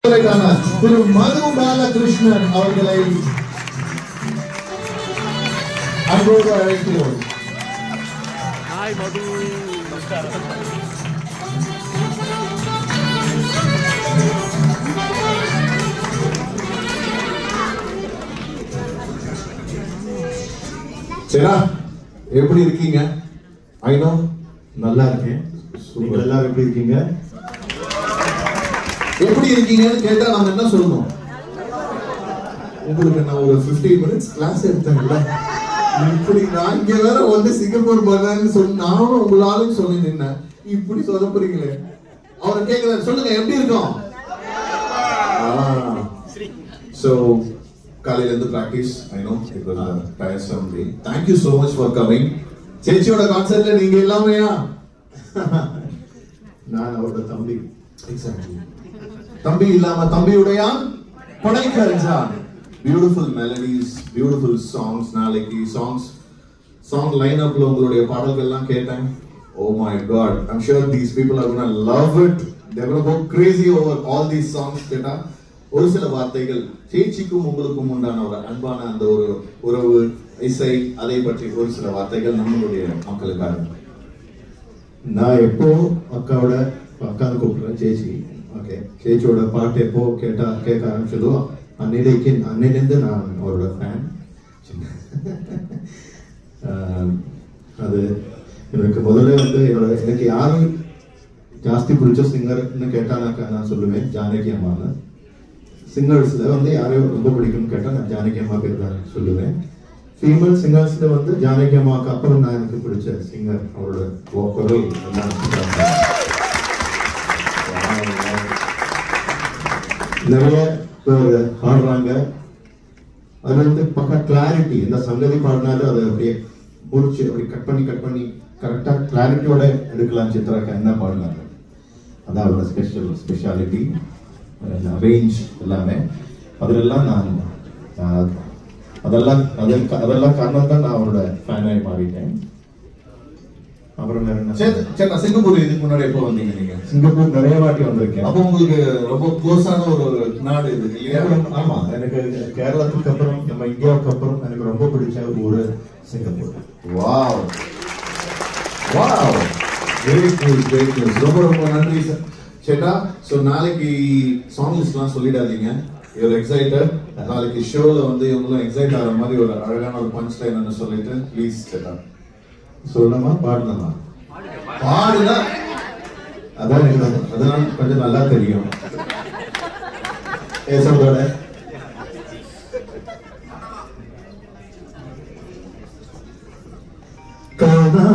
திரு மது பாலகிருஷ்ணன் அவர்களை அன்போடு அழைக்கிறோம். ஹாய் மது. சரிடா, எப்படி இருக்கீங்க? ஐநோ நல்லா இருக்கேன். நீங்க எல்லாரும் எப்படி இருக்கீங்க? எப்படி இருக்கீங்கன்னு கேட்டா நம்ம என்ன சொல்லணும்? உங்களுக்கு நான் ஒரு 15 மினிட்ஸ் கிளாஸ் எடுத்தேன்ல, இப்படி நான் இங்க வேற வந்து சிங்கப்பூர் பண்ணேன்னு சொல்லி நானும் உங்களாலும் சொல்லி நின்னேன். இப்படி சொதப்புறீங்களே. அவரை கேட்கிறாரு, சொல்லுங்க எப்படி இருக்கும்? So காலையில இருந்து practice. I know it was a tiresome day. Thank you so much for coming. சேச்சியோட கான்சர்ட்ல நீங்க எல்லாமேயா? நான் அவரோட தம்பி. Exactly. தம்பி இல்லாம தம்பியுடையான் படைக்கஞ்சான். Beautiful melodies, beautiful songs. நாளைக்கு song line-upல உங்களுடைய பாடல்கள் எல்லாம் கேட்டேன். Oh my God, I'm sure these people are going to love it. They're going to go crazy over all these songs. கேட்டா ஒரு சில வார்த்தைகள் சேச்சிக்கும் உங்களுக்கும் உண்டான ஒரு அன்பான அந்த ஒரு உறவு இசை, அதை பற்றி ஒரு சில வார்த்தைகள் நம்மளுடைய மக்களுக்காக. நான் எப்போ அக்கான்னு கூப்பிடுறேன் சேச்சி. ஓகே, சேச்சியோட பாட்டு எப்போ கேட்க ஆரம்பிச்சதோ அன்னையிலேருந்து நான் அவரோட ஃபேன். அது எனக்கு முதல்ல வந்து எனக்கு யாரும் ஜாஸ்தி பிடிச்ச சிங்கர்னு கேட்டானாக்கா நான் சொல்லுவேன் ஜானகி அம்மான்னு. சிங்கர்ஸ்ல வந்து யாரையும் ரொம்ப பிடிக்கும்னு கேட்டா நான் ஜானகி அம்மா பேர் தான் சொல்லுவேன். ஃபீமேல் சிங்கர்ஸ்ல வந்து ஜானகி அம்மாவுக்கு அப்புறம் நான் எனக்கு பிடிச்ச சிங்கர் அவரோட குரல் நிறைய பேர் பாடுறாங்க. அது வந்து பக்கா கிளாரிட்டி, இந்த சங்கதி பாடினாலும் அதை அப்படியே முடிச்சு அப்படி கட் பண்ணி கரெக்டா கிளாரிட்டியோட எடுக்கலாம். சித்ராக்கா என்ன பாடினாங்க அதான் அவரோட ஸ்பெஷாலிட்டி, ரேஞ்ச் எல்லாமே. அதெல்லாம் அதெல்லாம் காரணம் தான் நான் அவரோட ஃபேனாகி மாறிட்டேன். அப்புறம் வேற என்ன? சரி, சிங்கப்பூர் இதுக்கு முன்னாடி எப்போ வந்தீங்க நீங்க? சிங்கப்பூர் நிறைய வாட்டி வந்திருக்கேன். அப்போ உங்களுக்கு ரொம்ப க்ளோஸான ஒரு நாடு இது இல்லையா? ஆமா, எனக்கு கேரளத்துக்கு அப்புறம் நம்ம இந்தியாவுக்கு அப்புறம் எனக்கு ரொம்ப பிடிச்ச ஊரு Singapore. Wow wow, great news. ரொம்ப நன்றி சார். சேட்டா, சோ நாளைக்கு சாங் லிஸ்ட்லாம் சொல்லிடாதீங்க. You excited? நாளைக்கு ஷோல வந்து இவங்களும் எக்ஸைட் ஆகிற மாதிரி ஒரு அழகான ஒரு பஞ்ச் லைன் சொல்லிட்டு ப்ளீஸ் சேட்டா. சொல்லணுமா பாடணுமா? பாடுனா அதான் எனக்கு அதெல்லாம் கொஞ்சம் நல்லா தெரியும். ஏசோட காணா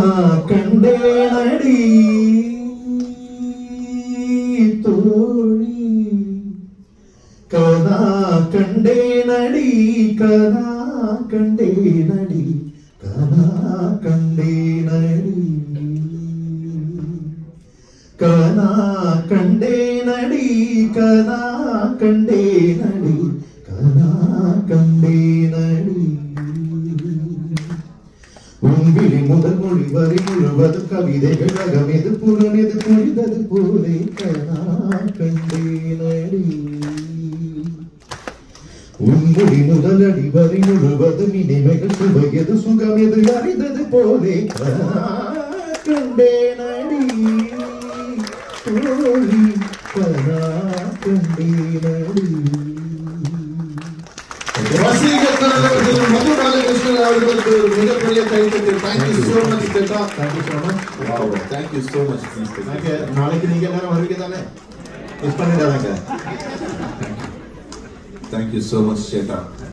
கண்டேனடி தோழி, காணா கண்டேனடி, காணா கண்டேனடி, காணா கண்டேனடி, காணா கண்டேனடி, காணா கண்டேனடி, காணா கண்டேனடி. உன்விழி முதல் மொழி வரி முழுவது கவிதைகள் அகமெது புறமெது புரிந்தது போலே காணா கண்டேனடி. உன்மொழி முதலடி வரி முழுவது நினைவுகள் சுவையது சுகமெது அறிந்தது போலே காணா கண்டேனடி தோழி, காணா கண்டேனடி. மது பாலகிருஷ்ணன் அவர்களுக்கு ஒரு மிகப்பெரிய கைத்தட்டல். தேங்க்யூ சோ மச் சேட்டா. Thank you so much. Wow, thank you so much. நாளைக்கு நீங்க எல்லாரும் வருவீங்க தானே? மிஸ் பண்ணிடாதீங்க. தேங்க்யூ சோ மச் சேட்டா.